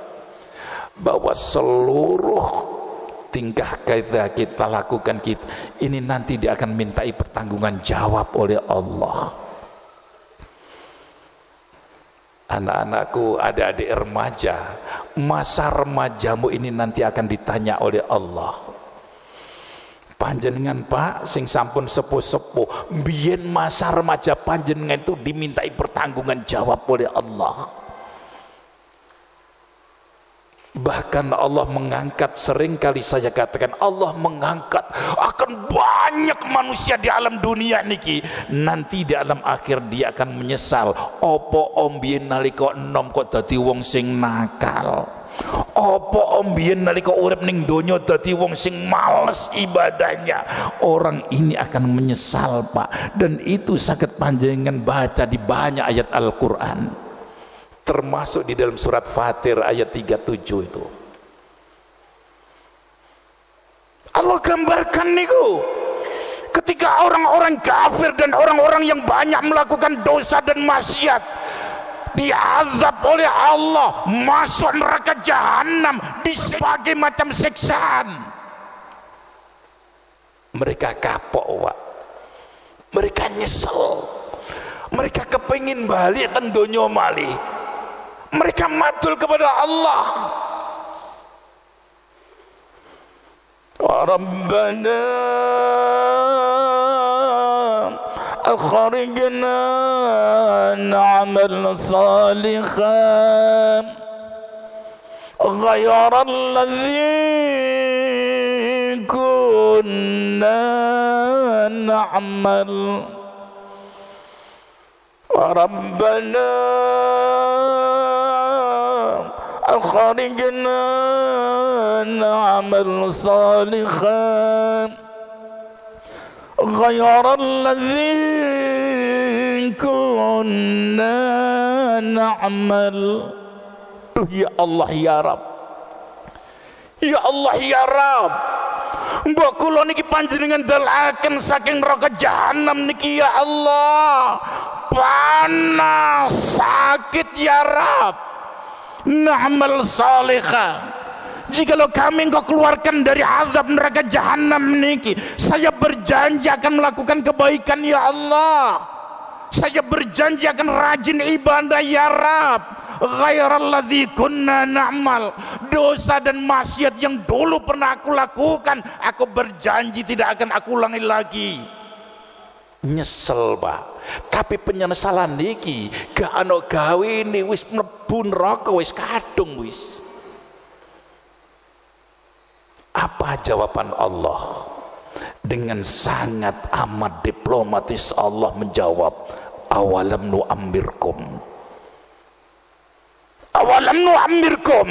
S2: bahwa seluruh tingkah kita lakukan kita ini nanti dia akan mintai pertanggungan jawab oleh Allah. Anak-anakku, adik-adik remaja, masa remajamu ini nanti akan ditanya oleh Allah. Panjenengan, Pak, sing sampun sepuh-sepuh, biyen masa remaja panjenengan itu dimintai pertanggungan jawab oleh Allah. Bahkan Allah mengangkat, sering kali saya katakan, Allah mengangkat akan banyak manusia di alam dunia niki, nanti di alam akhir dia akan menyesal. Opo ombien nalika enom kok dadi wong sing nakal, opo ombien nalika urip ning donya dadi wong sing males ibadahnya. Orang ini akan menyesal, Pak. Dan itu saged panjenengan baca di banyak ayat Al-Quran, termasuk di dalam surat Fatir ayat 37 itu. Allah gambarkan niku ketika orang-orang kafir dan orang-orang yang banyak melakukan dosa dan maksiat diazab oleh Allah, masuk neraka jahanam, berbagai macam siksaan. Mereka kapok, Pak. Mereka nyesel, mereka kepingin balik teng donya malih. Mereka matul kepada Allah. Rabbana akhrijna na'mal salihan ghayra alladhi kunna na'mal. Rabbana akhrijna na'mal salihan ghayra alladhi kunna na'mal. Ya Allah ya Rabb, ya Allah ya Rabb, mbok kula niki panjenengan dalaken saking neraka jahanam niki ya Allah, panas sakit ya Rabb. Na'mal salihah, jikalau kami engkau keluarkan dari azab neraka jahanam niki, saya berjanji akan melakukan kebaikan ya Allah, saya berjanji akan rajin ibadah ya Rabb. Ghairal kunna na'mal, dosa dan maksiat yang dulu pernah aku lakukan, aku berjanji tidak akan aku ulangi lagi. Nyesel Pak, tapi penyesalan niki gak ana gawene, wis mlebu neraka, wis kadung wis. Apa jawaban Allah? Dengan sangat amat diplomatis Allah menjawab, awalam nu'ammirkum, awalam nu'ammirkum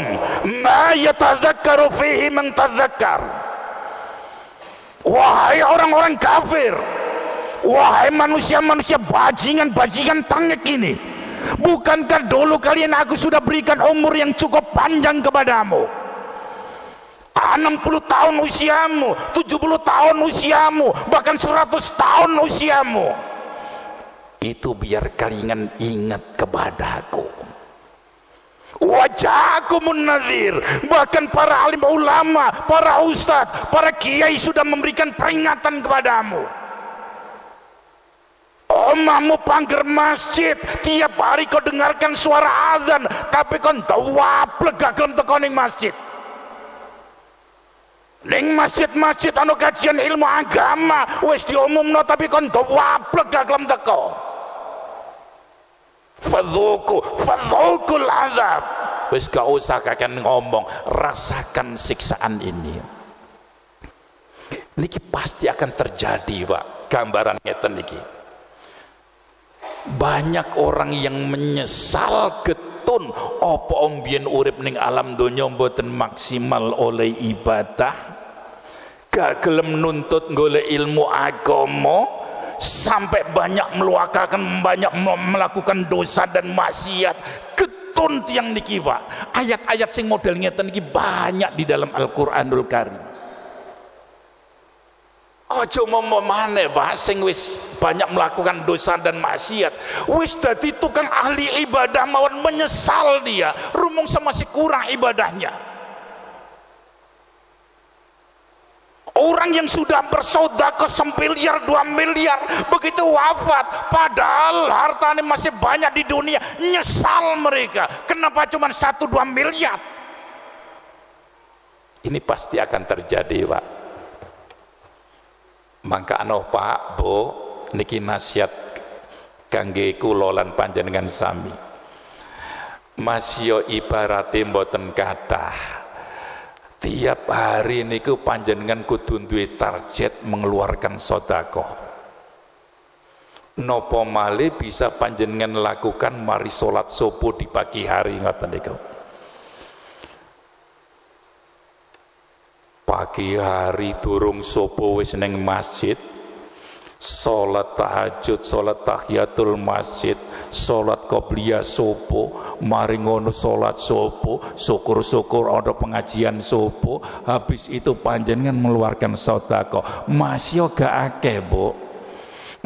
S2: ma yatadzakkaru fihi man tadzakkar. Wahai orang-orang kafir, wahai manusia-manusia bajingan-bajingan tangek ini, bukankah dulu kalian aku sudah berikan umur yang cukup panjang kepadamu? 60 tahun usiamu, 70 tahun usiamu, bahkan 100 tahun usiamu. Itu biar kalian ingat kepadaku. Wajahkumun nadhir, bahkan para alim ulama, para ustadz, para kiai sudah memberikan peringatan kepadamu. Omahmu pagar masjid, tiap hari kau dengarkan suara azan, tapi kau tawaplek gak gelem teko ning masjid. Ning masjid-masjid anu kajian ilmu agama wis diumumno, tapi kau tawaplek gak gelem teko. Fadzukul azab, wis gak usah kakek ngomong, rasakan siksaan ini. Niki pasti akan terjadi Pak, gambaran ngeten niki. Banyak orang yang menyesal getun apa ombien urip ning alam donya mboten maksimal oleh ibadah, gak gelem nuntut golek ilmu agama, sampai banyak meluakakan, banyak melakukan dosa dan maksiat. Getun tiang niki Pak, ayat-ayat sing model ngeten niki banyak di dalam Al-Qur'anul Karim. Ojo momomane Pak sing wis banyak melakukan dosa dan maksiat, wis dadi tukang ahli ibadah mawon menyesal dia, rumong masih kurang ibadahnya. Orang yang sudah bersedekah 1 miliar 2 miliar begitu wafat, padahal hartanya masih banyak di dunia, nyesal mereka kenapa cuma 1-2 miliar. Ini pasti akan terjadi Pak. Mangka anu Pak Bu niki nasihat kangge kula lan panjenengan sami, masya ibarate mboten kathah. Tiap hari niku panjenengan kudu duwe target mengeluarkan sedekah. Napa malih bisa panjenengan lakukan mari salat subuh di pagi hari ngoten niku. Pagi hari durung subuh wis ning masjid, salat tahajud, salat tahiyatul masjid, salat qobliyah subuh, mari ngono salat subuh, syukur-syukur ada pengajian subuh, habis itu panjenengan mengeluarkan sedekah. Masih gak akeh Bu,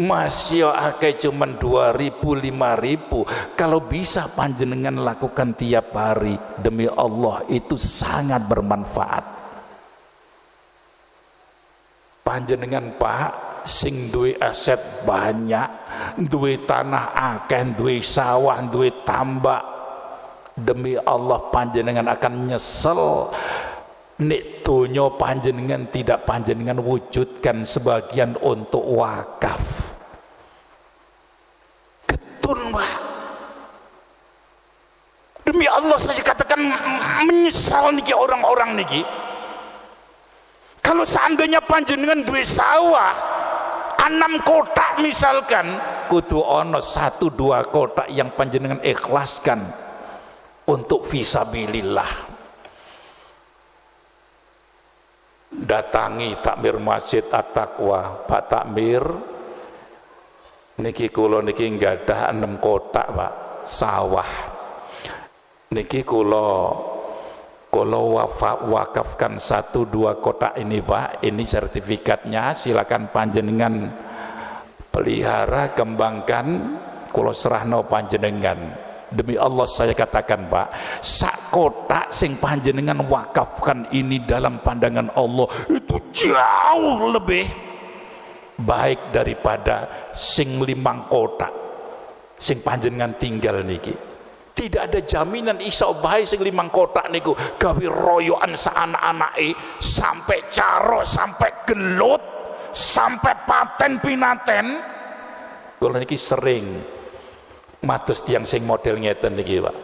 S2: masih akeh cuman 2.000 5.000. Kalau bisa panjenengan lakukan tiap hari, demi Allah itu sangat bermanfaat. Panjenengan Pak sing duwe aset banyak, duwe tanah akeh, duwe sawah, duwe tambak, demi Allah panjenengan akan nyesel nek donya panjenengan tidak panjenengan wujudkan sebagian untuk wakaf. Getun Pak, demi Allah saya katakan menyesal niki orang-orang niki. Kalau seandainya panjenengan duwe sawah 6 kotak misalkan, kudu ono 1-2 kotak yang panjenengan ikhlaskan untuk fisabilillah. Datangi takmir Masjid At-Taqwa. Pak Takmir, niki kula niki nggadah 6 kotak Pak sawah. Niki kula wakafkan 1-2 kotak ini Pak. Ini sertifikatnya, silakan panjenengan pelihara, kembangkan, kula serahno panjenengan. Demi Allah saya katakan Pak, sak kotak sing panjenengan wakafkan ini dalam pandangan Allah itu jauh lebih baik daripada sing 5 kotak sing panjenengan tinggal niki. Tidak ada jaminan iso bae sing 5 kotak niku gawe royokan sa anak-anake sampai caro, sampai gelut, sampai paten pinaten. Kula niki sering matus tiang sing model ngeten niki Pak.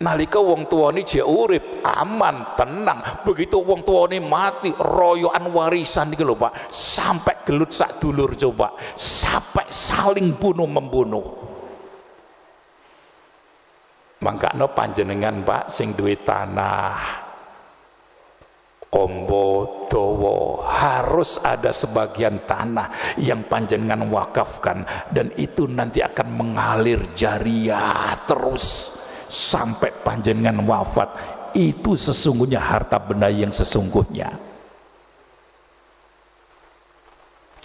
S2: Nalika wong tuane jek urip aman tenang, begitu wong tuane mati royokan warisan niki lho Pak, sampai gelut sak dulur coba, sampai saling bunuh membunuh. Mangkano panjenengan Pak sing duwe tanah Kombo, Dowo, harus ada sebagian tanah yang panjenengan wakafkan, dan itu nanti akan mengalir jariah terus sampai panjenengan wafat. Itu sesungguhnya harta benda yang sesungguhnya.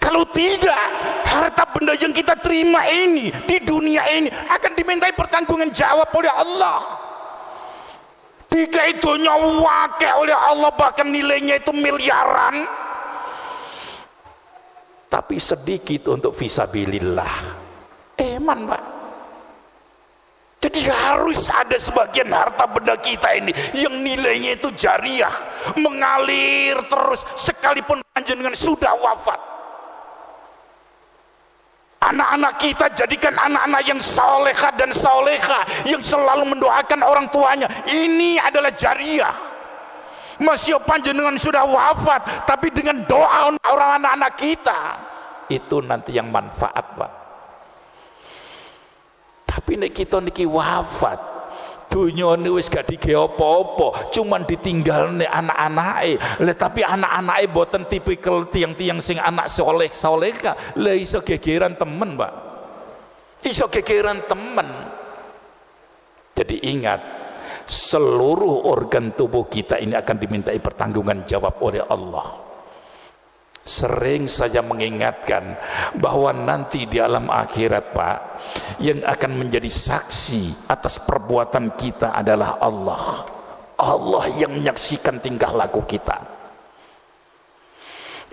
S2: Kalau tidak, harta benda yang kita terima ini di dunia ini akan dimintai pertanggungan jawab oleh Allah. Jika itu nyawake oleh Allah, bahkan nilainya itu miliaran, tapi sedikit untuk fisabilillah. Eman Pak. Jadi harus ada sebagian harta benda kita ini yang nilainya itu jariah, mengalir terus sekalipun panjenengan sudah wafat. Anak-anak kita jadikan anak-anak yang salehah dan salehah, yang selalu mendoakan orang tuanya. Ini adalah jariah. Masih panjenengan sudah wafat, tapi dengan doa orang anak-anak kita, itu nanti yang manfaat Pak. Tapi nek kita niki wafat, dunia ini wis gak dike apa-apa, cuman ditinggal nek anak-anake. Lah tapi anak-anake boten tipikal tiang-tiang sing anak soleh solehah. Lah iso gegeran temen Pak, iso gegeran temen. Jadi ingat, seluruh organ tubuh kita ini akan dimintai pertanggungan jawab oleh Allah. Sering saya mengingatkan bahwa nanti di alam akhirat Pak, yang akan menjadi saksi atas perbuatan kita adalah Allah. Allah yang menyaksikan tingkah laku kita.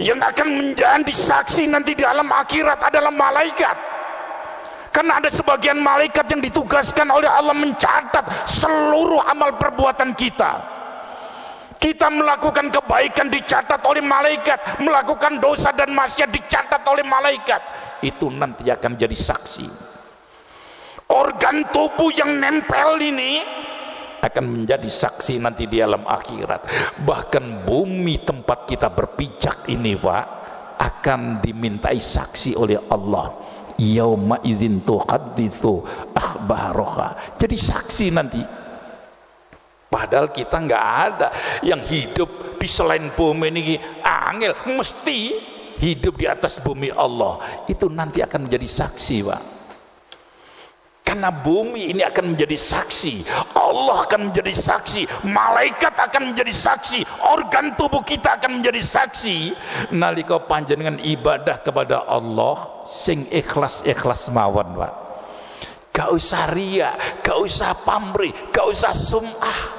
S2: Yang akan menjadi saksi nanti di alam akhirat adalah malaikat. Karena ada sebagian malaikat yang ditugaskan oleh Allah mencatat seluruh amal perbuatan kita. Kita melakukan kebaikan dicatat oleh malaikat, melakukan dosa dan maksiat dicatat oleh malaikat. Itu nanti akan jadi saksi. Organ tubuh yang nempel ini akan menjadi saksi nanti di alam akhirat. Bahkan bumi tempat kita berpijak ini Pak, akan dimintai saksi oleh Allah. Yauma idzin tuhadditsu akhbaraha. Jadi saksi nanti. Padahal kita nggak ada yang hidup di selain bumi ini angel, mesti hidup di atas bumi Allah. Itu nanti akan menjadi saksi Pak. Karena bumi ini akan menjadi saksi, Allah akan menjadi saksi, malaikat akan menjadi saksi, organ tubuh kita akan menjadi saksi. Nalika panjenengan ibadah kepada Allah sing ikhlas-ikhlas mawon Pak. Gak usah ria, gak usah pamrih, gak usah sum'ah.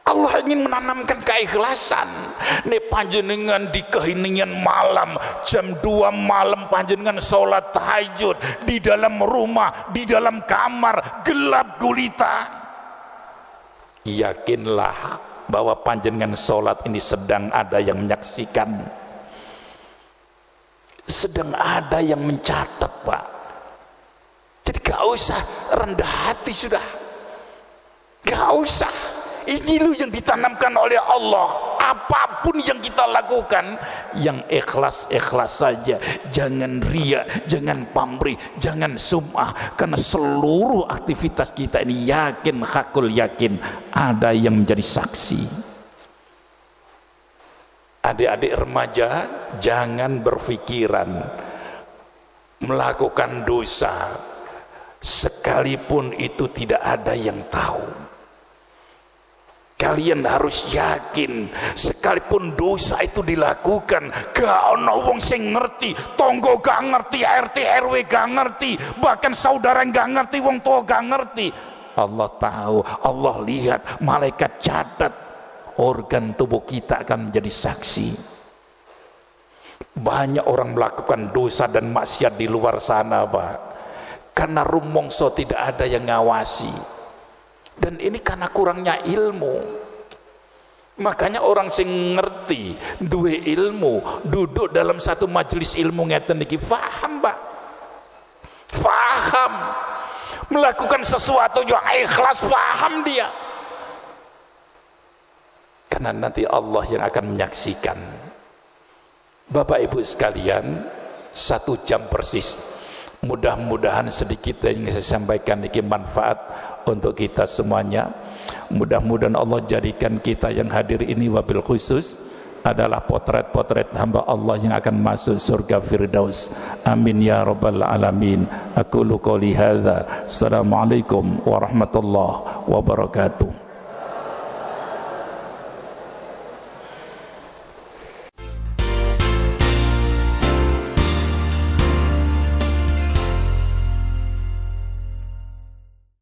S2: Allah ingin menanamkan keikhlasan. Nih panjenengan di keheningan malam, jam 2 malam panjenengan sholat tahajud di dalam rumah, di dalam kamar, gelap gulita. Yakinlah bahwa panjenengan sholat ini sedang ada yang menyaksikan, sedang ada yang mencatat Pak. Jadi gak usah rendah hati sudah, gak usah. Ini loh yang ditanamkan oleh Allah. apapun yang kita lakukan, yang ikhlas-ikhlas saja, jangan riya, jangan pamrih, jangan sum'ah, karena seluruh aktivitas kita ini yakin, hakul yakin ada yang menjadi saksi. Adik-adik remaja, jangan berpikiran melakukan dosa sekalipun itu tidak ada yang tahu. Kalian harus yakin, sekalipun dosa itu dilakukan, gak ono wong sing ngerti, tonggo gak ngerti, RT RW gak ngerti, bahkan saudara gak ngerti, wong tua gak ngerti. Allah tahu, Allah lihat, malaikat catat, organ tubuh kita akan menjadi saksi. Banyak orang melakukan dosa dan maksiat di luar sana, Pak, karena rumongso tidak ada yang ngawasi. Dan ini karena kurangnya ilmu. Makanya orang sing ngerti, duwe ilmu, duduk dalam satu majelis ilmu ngeten iki, faham, Pak, faham, melakukan sesuatu yang ikhlas, faham dia, karena nanti Allah yang akan menyaksikan. Bapak Ibu sekalian, 1 jam persis. Mudah-mudahan sedikit yang saya sampaikan ini manfaat untuk kita semuanya. Mudah-mudahan Allah jadikan kita yang hadir ini wabil khusus adalah potret-potret hamba Allah yang akan masuk surga Firdaus. Amin ya rabbal alamin. Aqulu qouli hadza. Assalamualaikum warahmatullahi wabarakatuh.